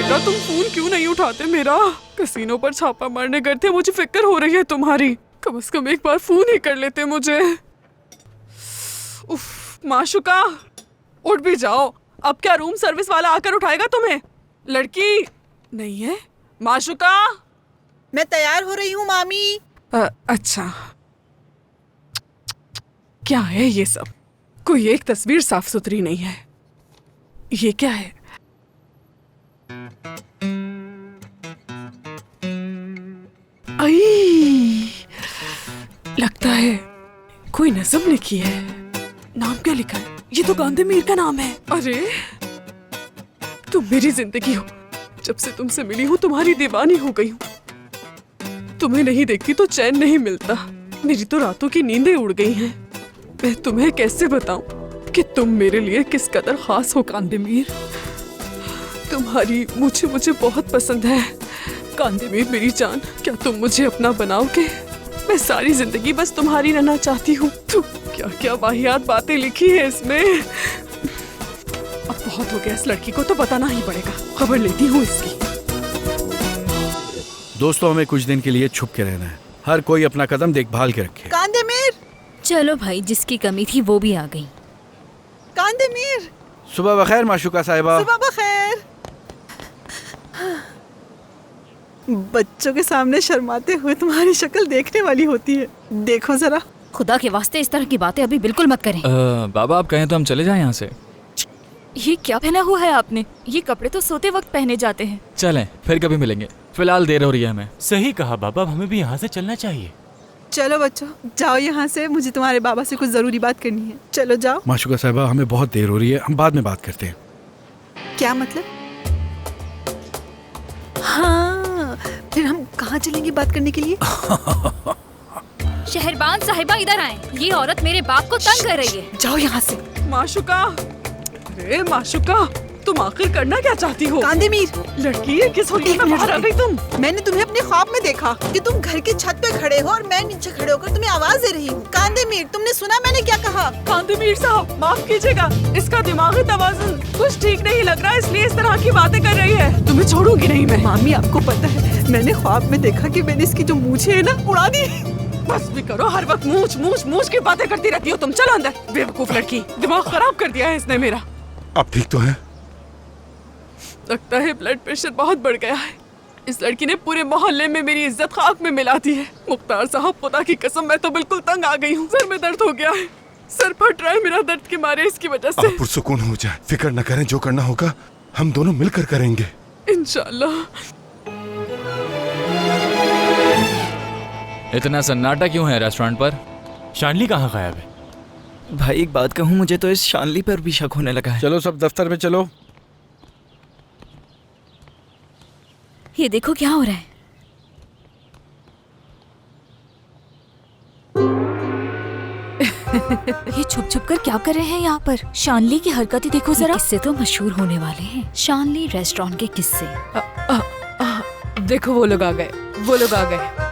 बेटा तुम फोन क्यों नहीं उठाते मेरा? कसीनो पर छापा मारने गए थे, मुझे फिक्र हो रही है तुम्हारी। कम से कम एक बार फोन ही कर लेते मुझे। उफ, माशुका उठ भी जाओ। अब क्या रूम सर्विस वाला आकर उठाएगा तुम्हें? लड़की नहीं है माशुका? मैं तैयार हो रही हूँ मामी। अच्छा, क्या है ये सब? कोई एक तस्वीर साफ सुथरी नहीं है। ये क्या है? आई, लगता है कोई नज़म लिखी है। नाम क्या लिखा है? ये तो गांधी मीर का नाम है। अरे तुम मेरी जिंदगी हो। जब से तुमसे मिली हूँ तुम्हारी दीवानी हो गई हूँ। तुम्हें नहीं देखती तो चैन नहीं मिलता। मेरी तो रातों की नींदें उड़ गई हैं। मैं तुम्हें कैसे बताऊं कि तुम मेरे लिए किस कदर खास हो कांदेमीर। तुम्हारी मुझे बहुत पसंद है कांदेमीर मेरी जान। क्या तुम मुझे अपना बनाओगे? मैं सारी जिंदगी बस तुम्हारी रहना चाहती हूँ। तुम क्या क्या वाहियात बातें लिखी है इसमें। अब बहुत हो गया, इस लड़की को तो बताना ही पड़ेगा। खबर लेती हूँ इसकी। दोस्तों, हमें कुछ दिन के लिए छुप के रहना है। हर कोई अपना कदम देखभाल के रखे। कांदेमीर, चलो भाई, जिसकी कमी थी वो भी आ गई। कांदेमीर। सुबह बखैर माशुका साहिबा। सुबह बखैर। बच्चों के सामने शर्माते हुए तुम्हारी शक्ल देखने वाली होती है। देखो जरा। खुदा के वास्ते इस तरह की बातें अभी बिल्कुल मत करें। बाबा आप कहें तो हम चले जाएं यहाँ से। ये क्या पहना हुआ है आपने? ये कपड़े तो सोते वक्त पहने जाते हैं। चलें, फिर कभी मिलेंगे। फिलहाल देर हो रही है हमें। सही कहा बाबा, हमें भी यहाँ से चलना चाहिए। चलो बच्चों, जाओ यहाँ से। मुझे तुम्हारे बाबा से कुछ जरूरी बात करनी है। चलो जाओ। माशुका साहिबा, हमें बहुत देर हो रही है, हम बाद में बात करते हैं। क्या मतलब? हाँ, फिर हम कहाँ चलेंगे बात करने के लिए? शहरबान साहिबा इधर आए। ये औरत मेरे बाप को तंग कर रही है। जाओ यहाँ से। माशुका, अरे माशुका, तुम आखिर करना क्या चाहती हो? कांदेमीर, लड़की ये किस होली में बाहर आ गई तुम? मैंने तुम्हें अपने ख्वाब में देखा कि तुम घर की छत पे खड़े हो और मैं नीचे खड़े होकर तुम्हें आवाज दे रही हूँ। कांदेमीर, तुमने सुना मैंने क्या कहा? कांदेमीर साहब, माफ कीजिएगा, इसका दिमागी तवाज़ुन कुछ ठीक नहीं लग रहा, इसलिए इस तरह की बातें कर रही है। तुम्हें छोड़ूंगी नहीं मैं। मामी, आपको पता है मैंने ख्वाब में देखा कि मैंने इसकी जो मूछें है ना उड़ा दी। बस भी करो, हर वक्त मूछ की बातें करती रहती हो तुम। चलो अंदर। बेवकूफ लड़की, दिमाग खराब कर दिया है इसने मेरा। आप ठीक तो हैं? लगता है ब्लड प्रेशर बहुत बढ़ गया है। इस लड़की ने पूरे मोहल्ले में मेरी इज्जत खाक में मिला दी है। मुख्तार साहब, खुदा की कसम मैं तो बिल्कुल तंग आ गई हूँ। सर में दर्द हो गया है, सर फट रहा है मेरा दर्द के मारे इसकी वजह से। आप पुरसुकून हो जाए, फिक्र न करें, जो करना होगा हम दोनों मिलकर करेंगे इंशाल्लाह। इतना सन्नाटा क्यों है रेस्टोरेंट पर? शानली कहाँ गायब है? भाई एक बात कहूँ, मुझे तो इस शानली पर भी शक होने लगा है। चलो सब दफ्तर में चलो। ये देखो क्या हो रहा है। ये छुप छुप कर क्या कर रहे हैं यहाँ पर? शानली की हरकतें देखो जरा। किस्से तो मशहूर होने वाले हैं। शानली रेस्टोरेंट के किस्से। देखो वो लोग आ गए, वो लोग आ गए।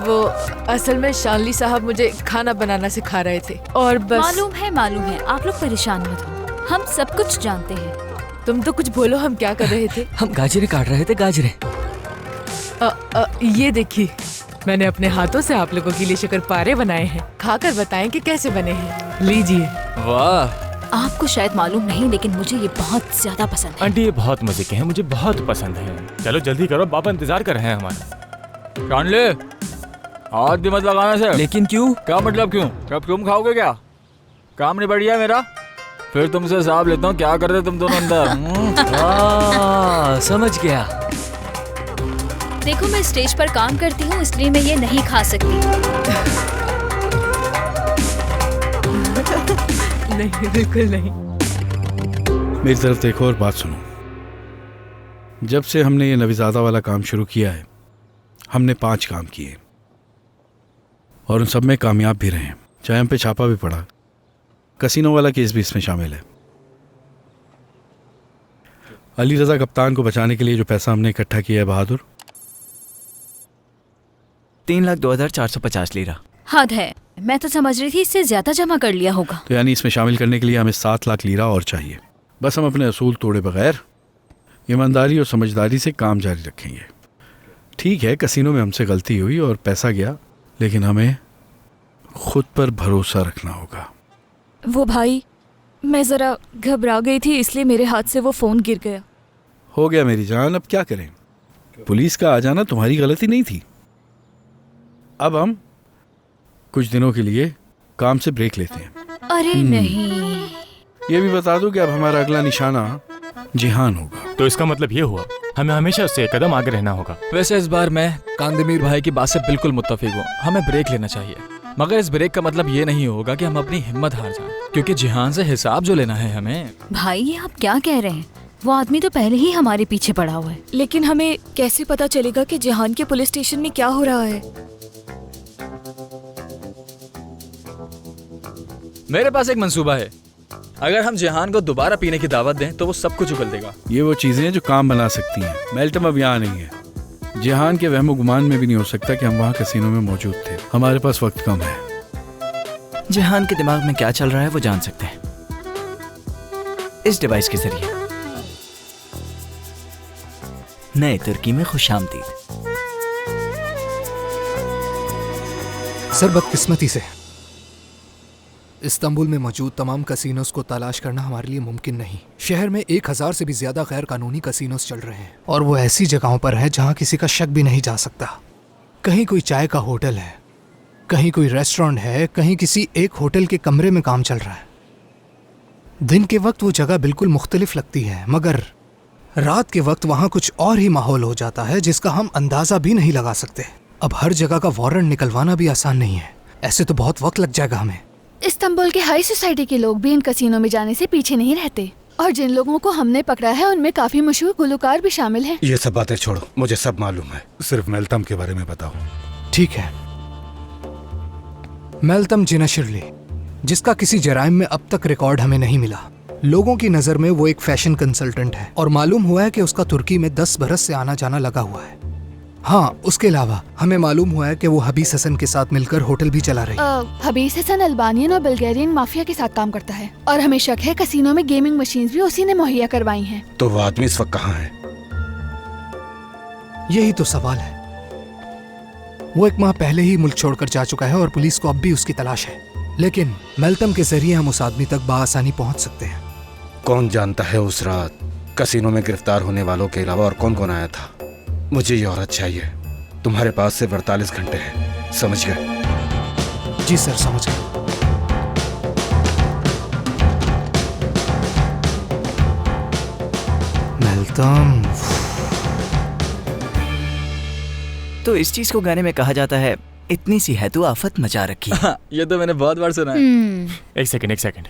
वो असल में शानली साहब मुझे खाना बनाना सिखा रहे थे और बस। मालूम है, आप लोग परेशान मत हो, हम सब कुछ जानते हैं। तुम तो कुछ बोलो, हम क्या कर रहे थे? हम गाजरें काट रहे थे, गाजरें। ये देखिए, मैंने अपने हाथों से आप लोगों के लिए शक्करपारे बनाए हैं। खाकर बताएं कि कैसे बने हैं। लीजिए। वाह, आपको शायद मालूम नहीं, लेकिन मुझे ये बहुत ज्यादा पसंद है। आंटी, ये बहुत मजे के हैं, मुझे बहुत पसंद है। चलो जल्दी करो, बाबा इंतजार कर रहे हैं हमारा। शानली, हाथ भी मत लगाना से। लेकिन क्यों? क्या मतलब क्यों? कब तुम खाओगे क्या? काम नहीं बढ़िया मेरा? फिर तुमसे हिसाब लेता हूँ, क्या कर रहे तुम दोनों अंदर। समझ गया। देखो, मैं स्टेज पर काम करती हूँ, इसलिए मैं ये नहीं खा सकती। नहीं, बिल्कुल नहीं। मेरी तरफ देखो और बात सुनो। जब से हमने ये नवीज़ादा वाला काम शुरू किया है, हमने 5 काम किए और उन सब में कामयाब भी रहे हैं। चाहे हम पे छापा भी पड़ा। कसीनो वाला केस भी इसमें शामिल है। अली रजा कप्तान को बचाने के लिए जो पैसा हमने इकट्ठा किया है बहादुर, 3,02,450 लीरा। हद है, मैं तो समझ रही थी इससे ज्यादा जमा कर लिया होगा। तो यानी इसमें शामिल करने के लिए हमें 7 लाख लीरा और चाहिए। बस हम अपने असूल तोड़े बगैर ईमानदारी और समझदारी से काम जारी रखेंगे। ठीक है, कसीनो में हमसे गलती हुई और पैसा गया, लेकिन हमें खुद पर भरोसा रखना होगा। वो भाई, मैं जरा घबरा गई थी इसलिए मेरे हाथ से वो फोन गिर गया। हो गया मेरी जान, अब क्या करें? पुलिस का आ जाना तुम्हारी गलती नहीं थी। अब हम कुछ दिनों के लिए काम से ब्रेक लेते हैं। अरे नहीं, ये भी बता दूं कि अब हमारा अगला निशाना जिहान होगा। तो इसका मतलब ये हुआ हमें हमेशा उससे एक कदम आगे रहना होगा। वैसे इस बार मैं कांदेमीर भाई की बात से बिल्कुल मुत्तफिक हूँ। हमें ब्रेक लेना चाहिए, मगर इस ब्रेक का मतलब ये नहीं होगा कि हम अपनी हिम्मत हार जाएं, क्योंकि जिहान से हिसाब जो लेना है हमें। भाई ये आप क्या कह रहे हैं? वो आदमी तो पहले ही हमारे पीछे पड़ा हुआ है। लेकिन हमें कैसे पता चलेगा कि जिहान के पुलिस स्टेशन में क्या हो रहा है? मेरे पास एक मंसूबा है। अगर हम जिहान को दोबारा पीने की दावत दें तो वो सब कुछ उगल देगा। ये वो चीजें हैं जो काम बना सकती हैं। मेल्टम अब यहाँ नहीं है। जिहान के वहमो गुमान में भी नहीं हो सकता कि हम वहाँ कसीनो में मौजूद थे। हमारे पास वक्त कम है। जिहान के दिमाग में क्या चल रहा है वो जान सकते हैं इस डिवाइस के जरिए। नए तुर्की में खुशामदीद। सर, बदकिस्मती से इस्तांबुल में मौजूद तमाम कसीनोस को तलाश करना हमारे लिए मुमकिन नहीं। शहर में 1000 से भी ज्यादा गैर कानूनी कसीनोस चल रहे हैं और वो ऐसी जगहों पर है जहां किसी का शक भी नहीं जा सकता। कहीं कोई चाय का होटल है, कहीं कोई रेस्टोरेंट है, कहीं किसी एक होटल के कमरे में काम चल रहा है। दिन के वक्त वो जगह बिल्कुल मुख्तलिफ लगती है, मगर रात के वक्त वहाँ कुछ और ही माहौल हो जाता है जिसका हम अंदाजा भी नहीं लगा सकते। अब हर जगह का वारंट निकलवाना भी आसान नहीं है। ऐसे तो बहुत वक्त लग जाएगा हमें। इस्तांबुल के हाई सोसाइटी के लोग भी इन कसीनों में जाने से पीछे नहीं रहते, और जिन लोगों को हमने पकड़ा है उनमें काफी मशहूर गुलकार भी शामिल हैं। ये सब बातें छोड़ो, मुझे सब मालूम है। सिर्फ मेल्तम के बारे में बताओ। ठीक है, मेल्तम जिनाशिरली, जिसका किसी जराइम में अब तक रिकॉर्ड हमें नहीं मिला। लोगों की नजर में वो एक फैशन कंसल्टेंट है और मालूम हुआ है कि उसका तुर्की में 10 बरस से आना जाना लगा हुआ है। हाँ, उसके अलावा हमें मालूम हुआ है कि वो हबीस हसन के साथ मिलकर होटल भी चला रही है। हबीस हसन अल्बानियन और बल्गेरियन माफिया के साथ काम करता है और हमें शक है कसीनों में गेमिंग मशीन्स भी उसी ने मुहैया करवाई हैं। तो वो आदमी इस वक्त कहाँ है? यही तो सवाल है। वो 1 माह पहले ही मुल्क छोड़कर जा चुका है और पुलिस को अब भी उसकी तलाश है, लेकिन मेल्तम के जरिए हम उस आदमी तक बाआसानी पहुंच सकते हैं। कौन जानता है उस रात कसीनो में गिरफ्तार होने वालों के अलावा और कौन कौन आया था? मुझे ये औरत चाहिए। तुम्हारे पास सिर्फ 48 घंटे हैं, समझ गए? जी सर, समझ गए। मेल्तम। तो इस चीज को गाने में कहा जाता है, इतनी सी है तू आफत मचा रखी। ये तो मैंने बहुत बार सुना है। एक सेकंड।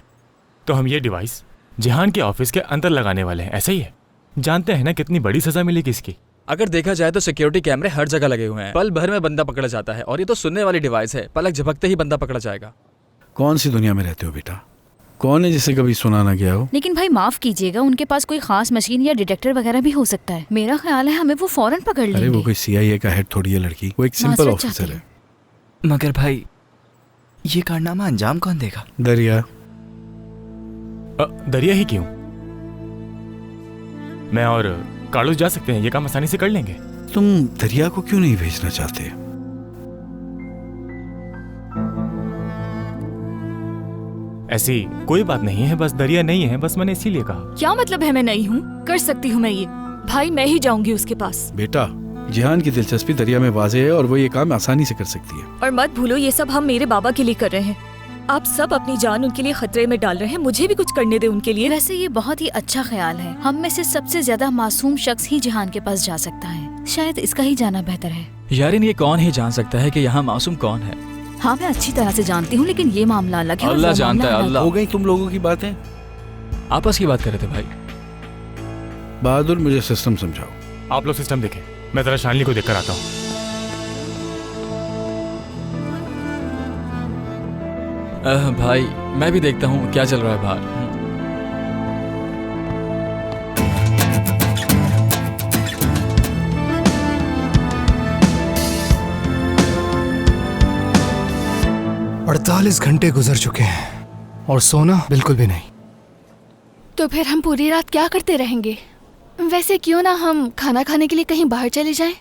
तो हम ये डिवाइस जिहान के ऑफिस के अंदर लगाने वाले हैं, ऐसा ही है? जानते हैं ना कितनी बड़ी सजा मिलेगी इसकी? अगर देखा जाए तो सिक्योरिटी कैमरे हर जगह लगे हुए हैं। पल भर में बंदा पकड़ा जाता है, और ये तो सुनने वाली डिवाइस है। पलक झपकते ही बंदा पकड़ा जाएगा। कौन सी दुनिया में रहते हो बेटा? कौन है जिसे कभी सुना ना गया हो? लेकिन भाई माफ कीजिएगा, उनके पास कोई खास मशीन या डिटेक्टर वगैरह भी हो सकता है। मेरा ख्याल है हमें वो फौरन पकड़ लेंगे। अरे वो कोई CIA का हेड थोड़ी है लड़की, वो एक सिंपल ऑफिसर है। मगर भाई ये कारनामा अंजाम कौन देगा? दरिया। दरिया ही क्यों? मैं और कार्लोस जा सकते हैं, ये काम आसानी से कर लेंगे। तुम दरिया को क्यों नहीं भेजना चाहते? ऐसी कोई बात नहीं है, बस दरिया नहीं है, बस मैंने इसीलिए कहा। क्या मतलब है मैं नहीं हूँ? कर सकती हूँ मैं ये। भाई मैं ही जाऊंगी उसके पास। बेटा, जिहान की दिलचस्पी दरिया में वाज़ेह है और वो ये काम आसानी से कर सकती है। और मत भूलो ये सब हम मेरे बाबा के लिए कर रहे हैं। आप सब अपनी जान उनके लिए खतरे में डाल रहे हैं, मुझे भी कुछ करने दे उनके लिए। वैसे ये बहुत ही अच्छा ख्याल है। हम में से सबसे ज्यादा मासूम शख्स ही जिहान के पास जा सकता है। शायद इसका ही जाना बेहतर है। यारिन, ये कौन ही जान सकता है कि यहाँ मासूम कौन है? हाँ मैं अच्छी तरह से जानती हूँ, लेकिन ये मामला अलग है। अल्लाह जानता है, अल्लाह। हो गई तुम लोगों की बातें? आपस की बात कर रहे थे भाई। बहादुर, मुझे सिस्टम समझाओ। आप लोग सिस्टम देखें, मैं जरा शानली को देखकर आता हूँ। भाई मैं भी देखता हूँ क्या चल रहा है बाहर। 48 घंटे गुजर चुके हैं और सोना बिल्कुल भी नहीं। तो फिर हम पूरी रात क्या करते रहेंगे? वैसे क्यों ना हम खाना खाने के लिए कहीं बाहर चले जाएं?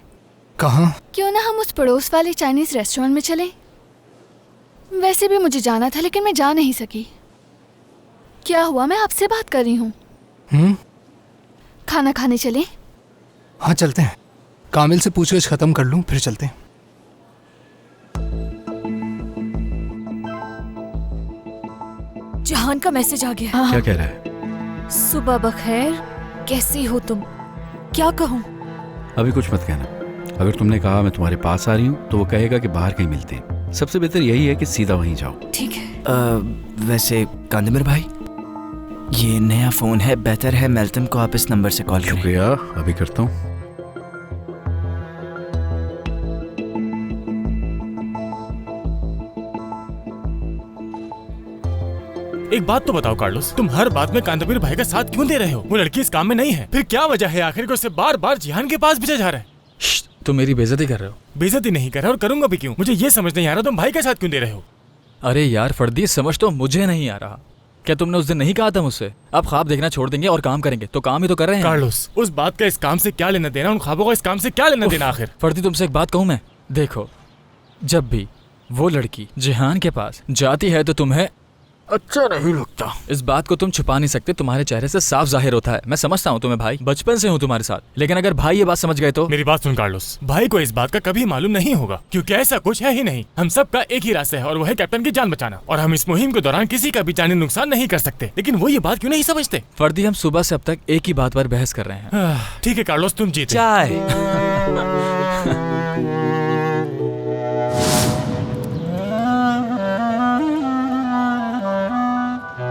कहाँ? क्यों ना हम उस पड़ोस वाले चाइनीज रेस्टोरेंट में चलें? वैसे भी मुझे जाना था लेकिन मैं जा नहीं सकी। क्या हुआ, मैं आपसे बात कर रही हूँ। खाना खाने चलें? हाँ चलते हैं। कामिल से पूछताछ खत्म कर लूँ फिर चलते हैं। जहान का मैसेज आ गया। क्या कह रहा है? सुबह बखैर, कैसी हो तुम? क्या कहूँ? अभी कुछ मत कहना। अगर तुमने कहा मैं तुम्हारे पास आ रही हूँ तो वो कहेगा कि बाहर कहीं मिलते हैं। सबसे बेहतर यही है कि सीधा वहीं जाओ। ठीक है। वैसे कांदमिर भाई, ये नया फोन है, बेहतर है मेल्टम को आप इस नंबर से कॉल करें। शुक्रिया, अभी करता हूँ। एक बात तो बताओ कार्लोस, तुम हर बात में कांदमीर भाई का साथ क्यों दे रहे हो? वो लड़की इस काम में नहीं है, फिर क्या वजह है आखिर को उसे बार बार जिहान के पास भेजा जा रहा है? तुम मेरी बेइज्जती कर रहे हो। बेइज्जती नहीं कर रहा और करूंगा भी क्यों? मुझे ये समझ नहीं आ रहा तुम भाई के साथ क्यों दे रहे हो? अरे यार फर्दी, समझ तो मुझे नहीं आ रहा। क्या तुमने उस दिन नहीं कहा था मुझसे अब ख्वाब देखना छोड़ देंगे और काम करेंगे? तो काम ही तो कर रहे हैं। कार्लोस, उस बात का इस काम से क्या लेना देना? उन ख्वाबों का इस काम से क्या लेना देना आखिर? फर्दी, तुमसे एक बात कहूँ मैं? देखो, जब भी वो लड़की जिहान के पास जाती है तो तुम्हें अच्छा नहीं लगता। इस बात को तुम छुपा नहीं सकते, तुम्हारे चेहरे से साफ जाहिर होता है। मैं समझता हूँ तुम्हें भाई, बचपन से हूँ तुम्हारे साथ, लेकिन अगर भाई ये बात समझ गए तो? मेरी बात सुन कार्लोस, भाई को इस बात का कभी मालूम नहीं होगा, क्योंकि ऐसा कुछ है ही नहीं। हम सब का एक ही रास्ता है और वो है कैप्टन की जान बचाना, और हम इस मुहिम के दौरान किसी का भी जानी नुकसान नहीं कर सकते। लेकिन वो ये बात क्यों नहीं समझते? फर्दी, हम सुबह से अब तक एक ही बात पर बहस कर रहे हैं। ठीक है कार्लोस, तुम जीते। चाय।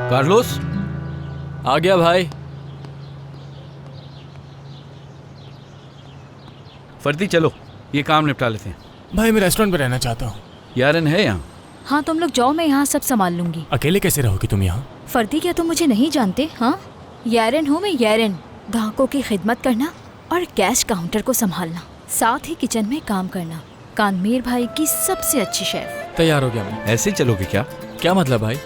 कार्लोस आ गया भाई। फर्दी, चलो ये काम निपटा लेते हैं। भाई मैं रेस्टोरेंट में रहना चाहता हूँ। यारन है यहाँ? हाँ तुम लोग जाओ, मैं यहाँ सब संभाल लूंगी। अकेले कैसे रहोगी तुम यहाँ? फर्दी, क्या तुम मुझे नहीं जानते? हाँ, यारन हूँ मैं, यारन। ग्राहकों की खिदमत करना और कैश काउंटर को संभालना, साथ ही किचन में काम करना। कानमीर भाई की सबसे अच्छी शेफ। तैयार हो गया मैं। ऐसे ही चलोगे क्या? क्या मतलब भाई?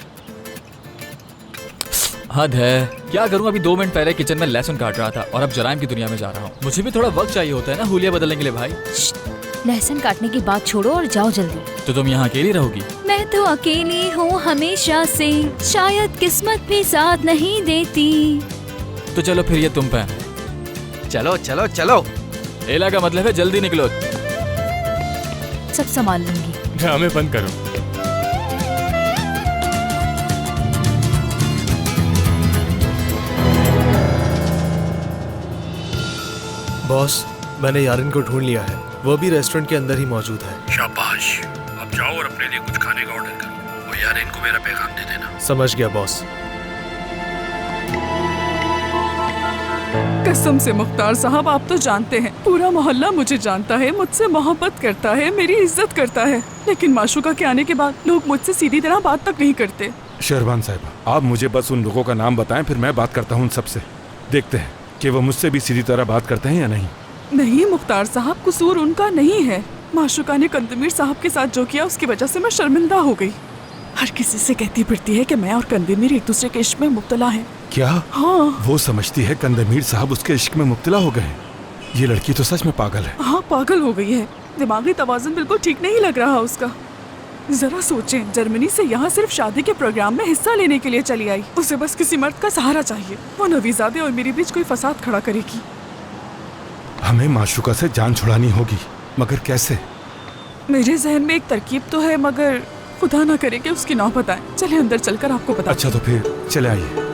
हद है। क्या करूं, अभी 2 मिनट पहले किचन में लहसुन काट रहा था और अब जराइम की दुनिया में जा रहा हूँ। मुझे भी थोड़ा वक्त चाहिए होता है ना हुलिया बदलने के लिए भाई। लहसुन काटने की बात छोड़ो और जाओ जल्दी। तो तुम यहाँ अकेली रहोगी? मैं तो अकेली हूँ हमेशा से, शायद किस्मत भी साथ नहीं देती। तो चलो फिर ये तुम पे। चलो चलो चलो। एला का मतलब है जल्दी निकलो। सब संभाल लूंगी। ड्रामे बंद करो। बॉस, मैंने यारिन को ढूंढ लिया है, वो भी रेस्टोरेंट के अंदर ही मौजूद है। शाबाश, अब जाओ और अपने लिए कुछ खाने का ऑर्डर करो और यारिन को मेरा पैगाम दे देना। समझ गया बॉस। कसम से मुख्तार साहब, आप तो जानते हैं, पूरा मोहल्ला मुझे जानता है, मुझसे मोहब्बत करता है, मेरी इज्जत करता है, लेकिन माशूका के आने के बाद लोग मुझसे सीधी तरह बात तक नहीं करते। शेरवान साहिबा, आप मुझे बस उन लोगों का नाम बताएं, फिर मैं बात करता हूं उन सबसे। देखते हैं कि वो मुझसे भी सीधी तरह बात करते हैं या नहीं। नहीं मुख्तार साहब, कसूर उनका नहीं है। माशूका ने कंदमीर साहब के साथ जो किया उसकी वजह से मैं शर्मिंदा हो गई। हर किसी से कहती फिरती है कि मैं और कंदमीर एक दूसरे के इश्क में मुब्तला हैं। क्या? हाँ। वो समझती है कंदमीर साहब उसके इश्क में मुब्तला हो गए? ये लड़की तो सच में पागल है। हाँ, पागल हो गई है। दिमागी तवाज़ुन बिल्कुल ठीक नहीं लग रहा उसका। जरा सोचें, जर्मनी से यहाँ सिर्फ शादी के प्रोग्राम में हिस्सा लेने के लिए चली आई। उसे बस किसी मर्द का सहारा चाहिए। वो नवीज़ादे और मेरे बीच कोई फसाद खड़ा करेगी। हमें माशूका से जान छुड़ानी होगी, मगर कैसे? मेरे जहन में एक तरकीब तो है, मगर खुदा ना करे कि उसकी नौबत आए। चले अंदर चलकर आपको बता। अच्छा तो फिर चले आइए।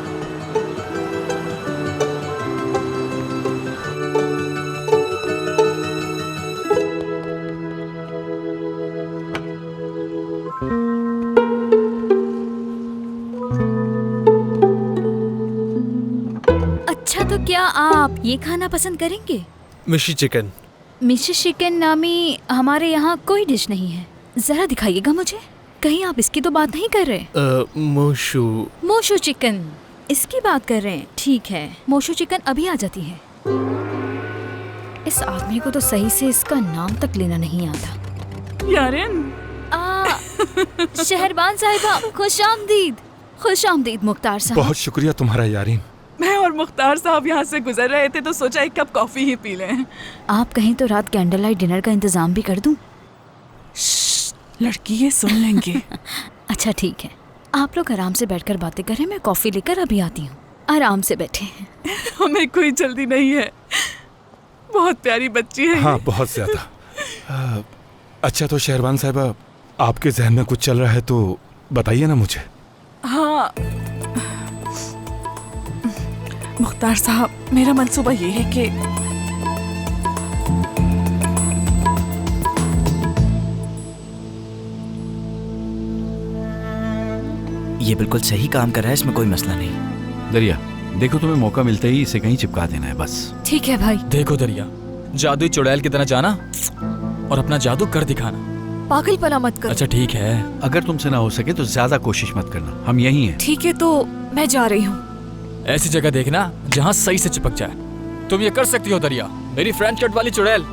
अच्छा, तो क्या आप ये खाना पसंद करेंगे? मिशी चिकन। मिशी चिकन नामी हमारे यहाँ कोई डिश नहीं है। जरा दिखाइएगा मुझे। कहीं आप इसकी तो बात नहीं कर रहे? मोशू। मोशू चिकन, इसकी बात कर रहे हैं? ठीक है, मोशू चिकन अभी आ जाती है। इस आदमी को तो सही से इसका नाम तक लेना नहीं आता। यारिन, शहरबान साहिबा, खुश आमदीद। खुश आमदीद मुख्तार साहब। बहुत शुक्रिया तुम्हारा यारीन। मैं और मुख्तार साहब यहाँ से गुजर रहे थे तो सोचा एक कप कॉफी ही पी लें। आप कहीं तो रात कैंडल लाइट डिनर का इंतजाम भी कर दूं? लड़की ये सुन लेंगे। अच्छा ठीक है, आप लोग आराम से बैठकर बातें करें, मैं कॉफी लेकर अभी आती हूँ। आराम से बैठे। हमें कोई जल्दी नहीं है, बहुत प्यारी बच्ची है। हाँ बहुत ज्यादा। अच्छा तो शहरबान साहिबा, आपके जहन में कुछ चल रहा है तो बताइए ना मुझे। हाँ मुख्तार साहब, मेरा मंसूबा ये है कि ये बिल्कुल सही काम कर रहा है, इसमें कोई मसला नहीं। दरिया देखो, तुम्हें मौका मिलते ही इसे कहीं चिपका देना है बस। ठीक है भाई। देखो दरिया, जादुई चुड़ैल की तरह जाना और अपना जादू कर दिखाना। पागलपना मत करो। अच्छा ठीक है। अगर तुमसे ना हो सके तो ज्यादा कोशिश मत करना, हम यहीं हैं। ठीक है तो मैं जा रही हूँ। ऐसी जगह देखना जहाँ सही से चिपक जाए। तुम ये कर सकती हो दरिया, मेरी फ्रेंच कट वाली चुड़ैल।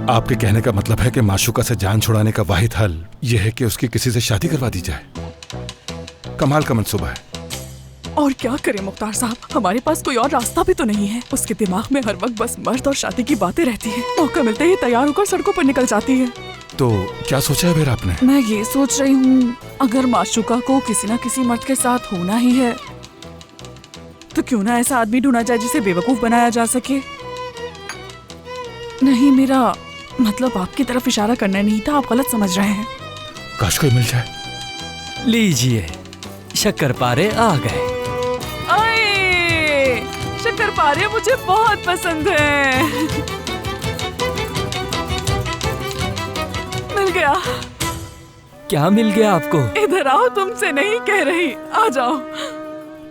आपके कहने का मतलब है कि माशूका से जान छुड़ाने का वाहिद हल यह है कि उसकी किसी से शादी करवा दी जाए। कमाल का मंसूबा है। और क्या करें मुख्तार साहब, हमारे पास कोई और रास्ता भी तो नहीं है। उसके दिमाग में हर वक्त बस मर्द और शादी की बातें रहती है। मौका मिलते ही तैयार होकर सड़कों पर निकल जाती है। तो क्या सोचा है फिर आपने? मैं ये सोच रही हूँ, अगर माशूका को किसी न किसी मर्द के साथ होना ही है तो क्यों ना ऐसा आदमी ढूंढा जाए जिसे बेवकूफ बनाया जा सके। नहीं, मेरा मतलब आपकी तरफ इशारा करना नहीं था, आप गलत समझ रहे हैं। काश कोई मिल जाए। लीजिए, शक्करपारे आ गए। शक्करपारे मुझे बहुत पसंद है। मिल गया। क्या मिल गया आपको? इधर आओ, तुमसे नहीं कह रही, आ जाओ।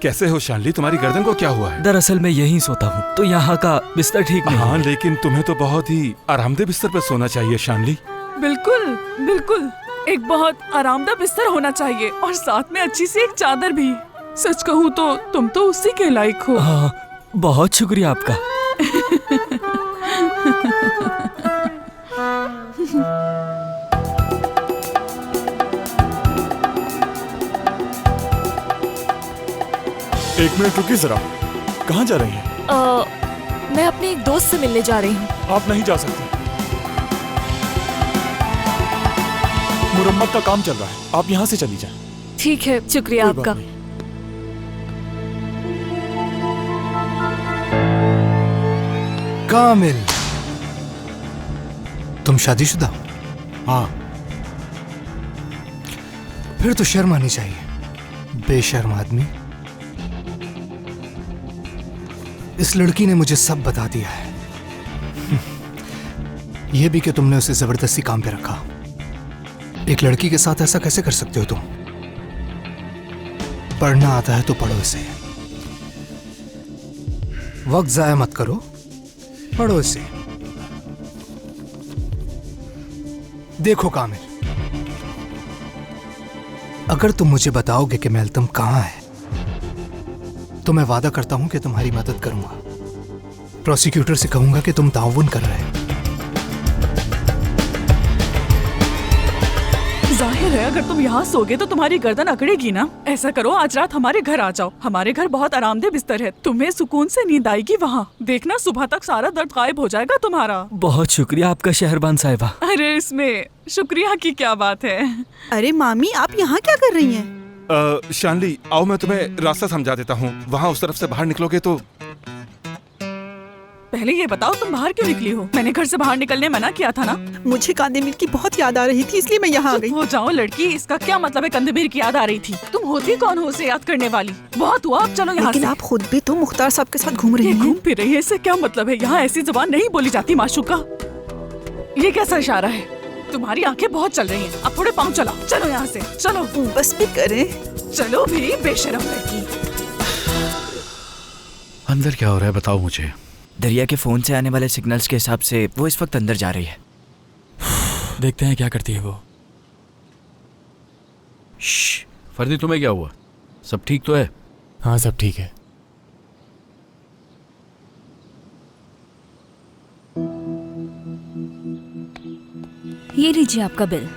कैसे हो शानली, तुम्हारी गर्दन को क्या हुआ है? दरअसल मैं यहीं सोता हूँ तो यहाँ का बिस्तर ठीक नहीं। हाँ लेकिन तुम्हें तो बहुत ही आरामदेह बिस्तर पर सोना चाहिए शानली। बिल्कुल बिल्कुल, एक बहुत आरामदायक बिस्तर होना चाहिए और साथ में अच्छी सी एक चादर भी। सच कहूँ तो तुम तो उसी के लायक हो। हाँ, बहुत शुक्रिया आपका। एक मिनट रुकिए जरा, कहाँ जा रही हैं? मैं अपने एक दोस्त से मिलने जा रही हूँ। आप नहीं जा सकती, मुरम्मत का काम चल रहा है, आप यहाँ से चली जाएं। ठीक है, शुक्रिया आपका। कामिल, तुम शादीशुदा? हाँ। फिर तो शर्म आनी चाहिए, बेशर्म आदमी। इस लड़की ने मुझे सब बता दिया है। यह भी कि तुमने उसे जबरदस्ती काम पे रखा। एक लड़की के साथ ऐसा कैसे कर सकते हो तुम? पढ़ना आता है तो पढ़ो इसे, वक्त जाया मत करो, पढ़ो इसे। देखो कामिल, अगर तुम मुझे बताओगे कि मेल्तम कहाँ है तो मैं वादा करता हूं कि तुम्हारी मदद करूंगा। प्रोसिक्यूटर से कहूंगा कि तुम ताउन कर रहे हो। जाहिर है अगर तुम यहाँ सोगे तो तुम्हारी गर्दन अकड़ेगी ना। ऐसा करो, आज रात हमारे घर आ जाओ। हमारे घर बहुत आरामदेह बिस्तर है, तुम्हें सुकून से नींद आएगी वहाँ। देखना सुबह तक सारा दर्द गायब हो जाएगा तुम्हारा। बहुत शुक्रिया आपका शहरबान साहिबा। अरे इसमें शुक्रिया की क्या बात है। अरे मामी, आप यहाँ क्या कर रही हैं? शानली आओ, मैं तुम्हें रास्ता समझा देता हूँ। वहाँ उस तरफ से बाहर निकलोगे तो। पहले ये बताओ तुम बाहर क्यों निकली हो? मैंने घर से बाहर निकलने मना किया था ना। मुझे कांदेमीर की बहुत याद आ रही थी, इसलिए मैं यहाँ आ गई। हो जाओ लड़की, इसका क्या मतलब है कांदेमीर की याद आ रही थी? तुम होती कौन हो उसे याद करने वाली? बहुत हुआ, अब चलो यहाँ से। लेकिन आप खुद भी तो मुख्तार साहब के साथ घूम रही हैं। घूम फिर रही है, इससे क्या मतलब है? यहाँ ऐसी जुबान नहीं बोली जाती माशूका। ये कैसा इशारा है? तुम्हारी आंखें बहुत चल रही हैं। अब थोड़े पाँव चलाओ, चलो यहाँ से, चलो। बस भी करे, चलो भी, बेशरम लड़की। अंदर क्या हो रहा है बताओ मुझे। दरिया के फोन से आने वाले सिग्नल्स के हिसाब से वो इस वक्त अंदर जा रही है। देखते हैं क्या करती है वो। फर्दी, तुम्हें क्या हुआ? सब ठीक तो है? हाँ सब ठीक है। ये लीजिए आपका बिल।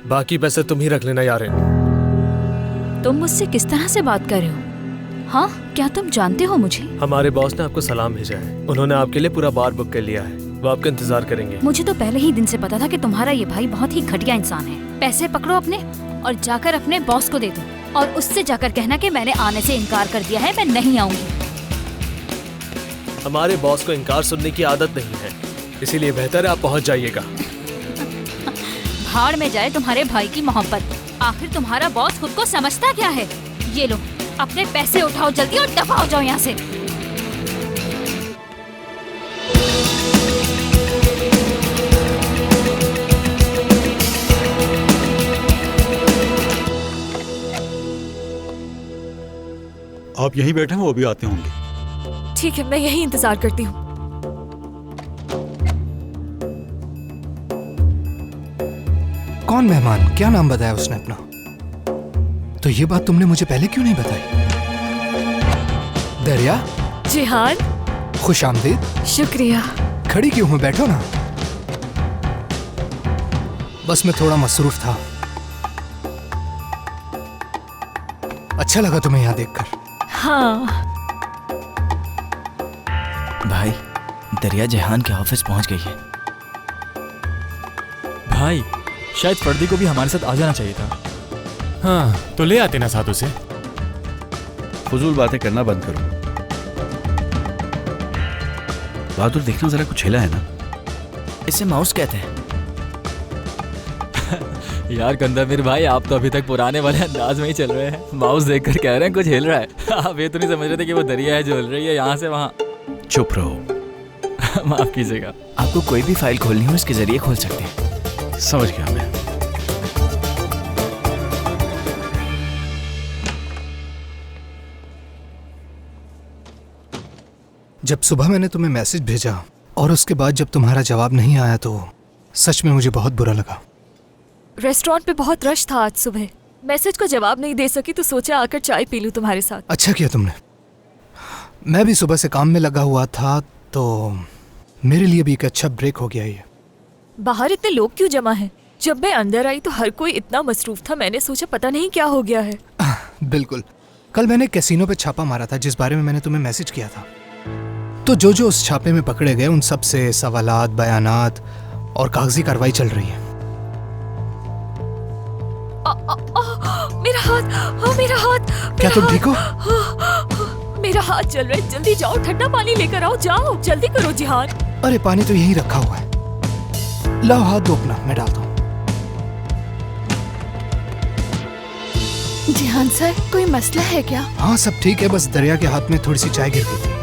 बाकी पैसे तुम ही रख लेना यारिन। तुम मुझसे किस तरह से बात कर रहे हो? हाँ, क्या तुम जानते हो मुझे? हमारे बॉस ने आपको सलाम भेजा है। उन्होंने आपके लिए पूरा बार बुक कर लिया है। वो आपका इंतजार करेंगे। मुझे तो पहले ही दिन से पता था कि तुम्हारा ये भाई बहुत ही घटिया इंसान है। पैसे पकड़ो अपने और जाकर अपने बॉस को दे दो और उससे जाकर कहना कि मैंने आने से इनकार कर दिया है, मैं नहीं आऊंगी। हमारे बॉस को इनकार सुनने की आदत नहीं है, इसीलिए बेहतर है आप पहुंच जाइएगा। भाड़ में जाए तुम्हारे भाई की मोहब्बत। आखिर तुम्हारा बॉस खुद को समझता क्या है? ये लो, अपने पैसे उठाओ जल्दी और दफा हो जाओ यहाँ से। आप यहीं बैठे हैं, वो भी आते होंगे। ठीक है, मैं यही इंतजार करती हूँ। कौन मेहमान? क्या नाम बताया उसने अपना? तो ये बात तुमने मुझे पहले क्यों नहीं बताई? दरिया, जिहान, खुश आमदीद। शुक्रिया। खड़ी क्यों हो? बैठो ना। बस मैं थोड़ा मसरूफ था। अच्छा लगा तुम्हें यहाँ देखकर। हाँ भाई, दरिया जिहान के ऑफिस पहुंच गई है। भाई, शायद फर्दी को भी हमारे साथ आ जाना चाहिए था। हाँ, तो ले आते ना साथ उसे। फजूल बातें करना बंद करो। बहादुर, देखना जरा, कुछ हिला है ना? इसे माउस कहते हैं। यार कंदामीर भाई, आप तो अभी तक पुराने वाले अंदाज में ही चल रहे हैं। माउस देखकर कह रहे हैं कुछ हिल रहा है। आप ये तो नहीं समझ रहे थे कि वो दरिया है जो हिल रही है यहाँ से वहाँ। चुप रहो। माफ कीजिएगा। आपको कोई भी फाइल खोलनी हो इसके जरिए खोल सकते हैं। समझ गया मैं। जब सुबह मैंने तुम्हें मैसेज भेजा और उसके बाद जब तुम्हारा जवाब नहीं आया तो सच में मुझे बहुत बुरा लगा। रेस्टोरेंट पे बहुत रश था आज सुबह। मैसेज को जवाब नहीं दे सकी तो सोचा आकर चाय पी लूं तुम्हारे साथ। अच्छा किया तुमने। मैं भी सुबह से काम में लगा हुआ था तो मेरे लिए भी एक अच्छा ब्रेक हो गया ये। बाहर इतने लोग क्यों जमा हैं? जब मैं अंदर आई तो हर कोई इतना मसरूफ था, मैंने सोचा पता नहीं क्या हो गया है। बिल्कुल। कल मैंने कैसीनो पे छापा मारा था जिस बारे में मैंने तुम्हें मैसेज किया था। तो जो जो उस छापे में पकड़े गए उन सब से सवालात, बयानात और कागजी कार्रवाई चल रही है। मेरा हाथ, हाँ मेरा हाथ। क्या तुम ठीक हो? मेरा हाथ जल रहा है, जल्दी जाओ, ठंडा पानी लेकर आओ, जाओ जल्दी करो जिहान। अरे पानी तो यहीं रखा हुआ है, लाओ हाथ दो अपना, मैं डालता हूँ। जिहान सर, कोई मसला है क्या? हाँ सब ठीक है, बस दरिया के हाथ में थोड़ी सी चाय गिर गई थी।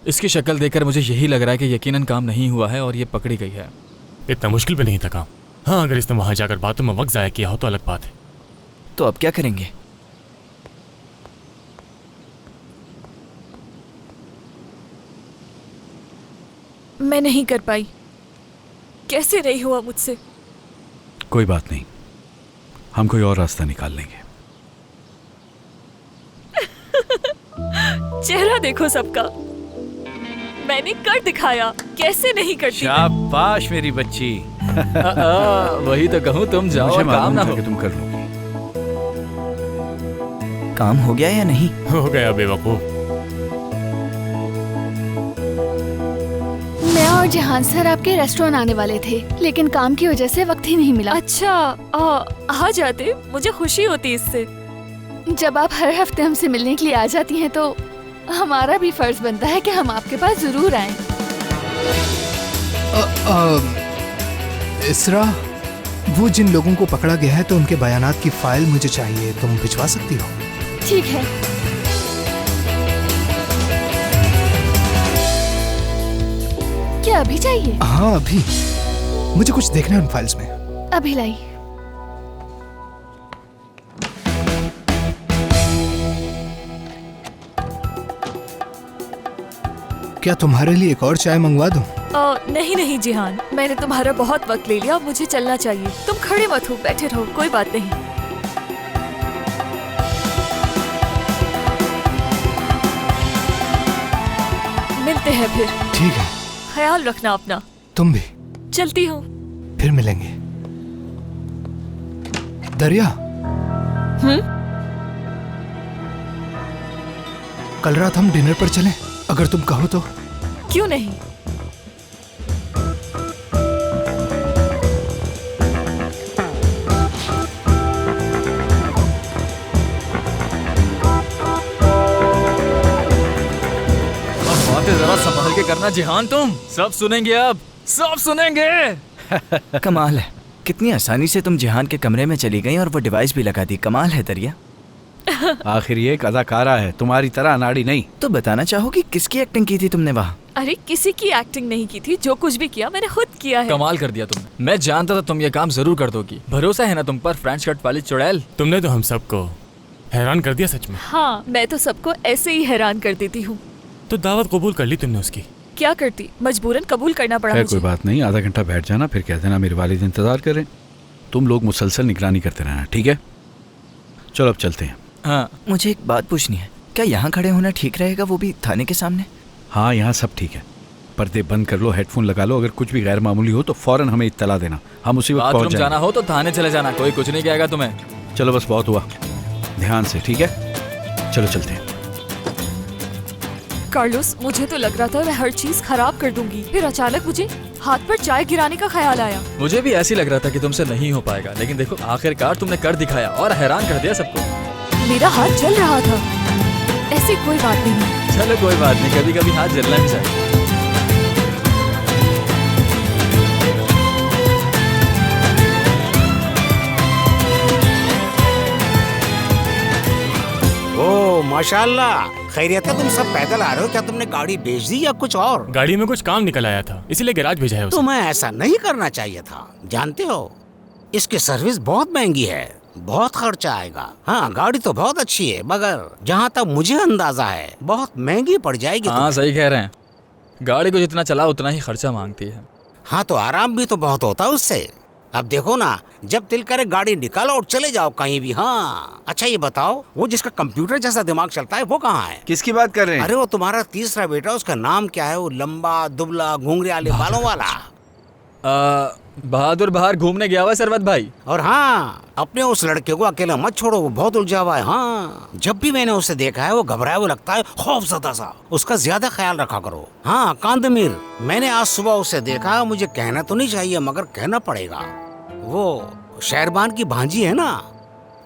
इसकी शक्ल देखकर मुझे यही लग रहा है कि यकीनन काम नहीं हुआ है और ये पकड़ी गई है। इतना मुश्किल भी नहीं था काम। हाँ, अगर इसने वहां जाकर बातों में वक्त जाया किया हो तो अलग बात है। तो अब क्या करेंगे? मैं नहीं कर पाई। कैसे नहीं हुआ मुझसे? कोई बात नहीं, हम कोई और रास्ता निकाल लेंगे। चेहरा देखो सबका, मैंने कर दिखाया, कैसे नहीं करती। शाबाश मेरी बच्ची। वही तो कहूँ, तुम जाओ और काम ना हो। तुम कर लो। काम हो गया या नहीं? हो गया बेवकूफ। मैं और जिहान सर आपके रेस्टोरेंट आने वाले थे, लेकिन काम की वजह से वक्त ही नहीं मिला। अच्छा, आ जाते, मुझे खुशी होती इससे। जब आप हर हफ्ते हमसे मिलने के लिए आ जाती हैं तो हमारा भी फर्ज बनता है कि हम आपके पास जरूर आएं। इसरा, वो जिन लोगों को पकड़ा गया है तो उनके बयानात की फाइल मुझे चाहिए, तुम भिजवा सकती हो? ठीक है। क्या अभी चाहिए? हाँ अभी, मुझे कुछ देखना है उन फाइल्स में। अभी लाई। क्या तुम्हारे लिए एक और चाय मंगवा दूं? नहीं नहीं जिहान, मैंने तुम्हारा बहुत वक्त ले लिया, अब मुझे चलना चाहिए। तुम खड़े मत हो, बैठे रहो, कोई बात नहीं। मिलते हैं फिर। ठीक है। ख्याल रखना अपना। तुम भी। चलती हूँ। फिर मिलेंगे। दरिया। कल रात हम डिनर पर चलें, अगर तुम कहो तो। क्यों नहीं? जरा संभाल के करना जिहान, तुम सब सुनेंगे, अब सब सुनेंगे। कमाल है, कितनी आसानी से तुम जिहान के कमरे में चली गई और वो डिवाइस भी लगा दी। कमाल है दरिया। आखिर ये एक अदाकारा है, तुम्हारी तरह अनाड़ी नहीं। तो बताना चाहोगी किसकी एक्टिंग की थी तुमने वहाँ? अरे किसी की एक्टिंग नहीं की थी, जो कुछ भी किया मैंने खुद किया है। कमाल कर दिया तुमने। मैं जानता था तुम ये काम जरूर कर दोगी। भरोसा है ना तुम पर, फ्रेंच कट वाली चुड़ैल। तुमने तो हम सबको हैरान कर दिया सच में। हाँ, मैं तो सबको ऐसे ही हैरान कर देती हूँ। तो दावत कबूल कर ली तुमने उसकी? क्या करती, मजबूरन कबूल करना पड़ा मुझे। कोई बात नहीं, आधा घंटा बैठ जाना, फिर कह देना मेरे वालिद इंतजार करें। तुम लोग मुसलसल निगरानी करते रहना, ठीक है? चलो अब चलते हैं। हाँ, मुझे एक बात पूछनी है। क्या यहाँ खड़े होना ठीक रहेगा, वो भी थाने के सामने? हाँ, यहाँ सब ठीक है। पर्दे बंद कर लो, हेडफोन लगा लो। अगर कुछ भी गैर मामूली हो तो फौरन हमें इत्तला देना, हम उसी वक्त पहुँच जाएंगे। जाना हो तो थाने चले जाना, कोई कुछ नहीं कहेगा तुम्हें। चलो बस बहुत हुआ, ध्यान से, ठीक है? चलो चलते हैं। कार्लोस, मुझे तो लग रहा था मैं हर चीज खराब कर दूंगी, फिर अचानक मुझे हाथ पर चाय गिराने का ख्याल आया। मुझे भी ऐसी लग रहा था कि तुमसे नहीं हो पाएगा, लेकिन देखो आखिरकार तुमने कर दिखाया और हैरान कर दिया सबको। मेरा हाथ जल रहा था। ऐसी कोई बात नहीं। चलो कोई बात नहीं, कभी कभी हाथ जलना भी चाहिए। ओ माशाल्लाह, खैरियत है? तुम सब पैदल आ रहे हो? क्या तुमने गाड़ी बेच दी या कुछ और? गाड़ी में कुछ काम निकल आया था, इसीलिए गैराज भेजा है उसे। तुम्हें ऐसा नहीं करना चाहिए था। जानते हो, इसकी सर्विस बहुत महंगी है, बहुत खर्चा आएगा। हाँ, गाड़ी तो बहुत अच्छी है, मगर जहाँ तक मुझे अंदाजा है बहुत महंगी पड़ जाएगी। हाँ सही कह रहे हैं, गाड़ी को जितना चला उतना ही खर्चा मांगती है। हाँ, तो आराम भी तो बहुत होता है उससे। अब देखो ना, जब दिल करे गाड़ी निकालो और चले जाओ कहीं भी। हाँ, अच्छा ये बताओ, वो जिसका कंप्यूटर जैसा दिमाग चलता है वो कहाँ है? किसकी बात कर रहे हैं? अरे वो तुम्हारा तीसरा बेटा, उसका नाम क्या है? वो लंबा दुबला घुंघरे वाले बालों वाला। बहादुर बाहर घूमने गया हुआ सरवत भाई। और हाँ, अपने उस लड़के को अकेला मत छोड़ो, वो बहुत उलझा हुआ है। हाँ, जब भी मैंने उसे देखा है वो घबराया हुआ लगता है, खौफज़दा सा। उसका ज्यादा ख्याल रखा करो। हाँ कांदमीर, मैंने आज सुबह उसे देखा। मुझे कहना तो नहीं चाहिए मगर कहना पड़ेगा, वो शहरबान की भांजी है ना।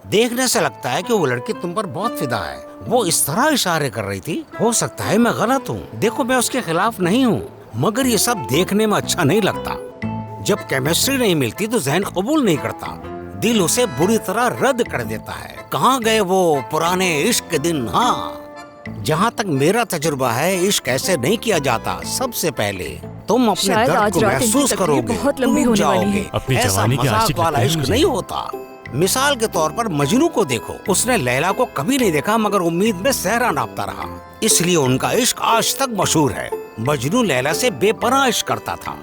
देखने से लगता है कि वो लड़की तुम पर बहुत फिदा है। वो इस तरह इशारे कर रही थी। हो सकता है मैं गलत हूँ, देखो मैं उसके खिलाफ नहीं हूँ, मगर ये सब देखने में अच्छा नहीं लगता। जब केमिस्ट्री नहीं मिलती तो जहन कबूल नहीं करता, दिल उसे बुरी तरह रद्द कर देता है। कहाँ गए वो पुराने इश्क के दिन? हाँ, जहाँ तक मेरा तजुर्बा है, इश्क ऐसे नहीं किया जाता। सबसे पहले तुम अपने दर्द को महसूस करोगे, डूब जाओगे। अपनी जवानी की आशिक वाला इश्क नहीं होता। मिसाल के तौर पर मजनू को देखो, उसने लैला को कभी नहीं देखा मगर उम्मीद में सहरा नापता रहा, इसलिए उनका इश्क आज तक मशहूर है। मजनू लैला से बेपनाह इश्क करता था,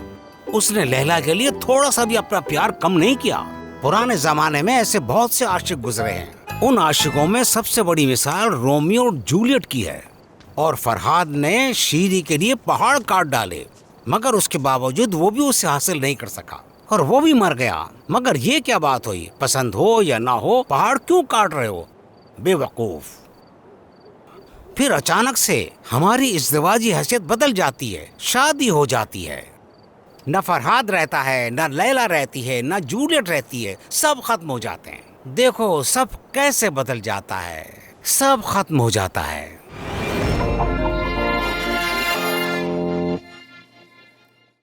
उसने लैला के लिए थोड़ा सा भी अपना प्यार कम नहीं किया। पुराने जमाने में ऐसे बहुत से आशिक गुजरे हैं। उन आशिकों में सबसे बड़ी मिसाल रोमियो और जूलियट की है। और फरहाद ने शीरी के लिए पहाड़ काट डाले, मगर उसके बावजूद वो भी उसे हासिल नहीं कर सका और वो भी मर गया। मगर ये क्या बात हुई? पसंद हो या ना हो, पहाड़ क्यों काट रहे हो बेवकूफ? फिर अचानक से हमारी इज़्दिवाजी हैसियत बदल जाती है, शादी हो जाती है। न फरहाद रहता है, न लैला रहती है, न जूलियट रहती है, सब खत्म हो जाते हैं। देखो सब कैसे बदल जाता है, सब खत्म हो जाता है।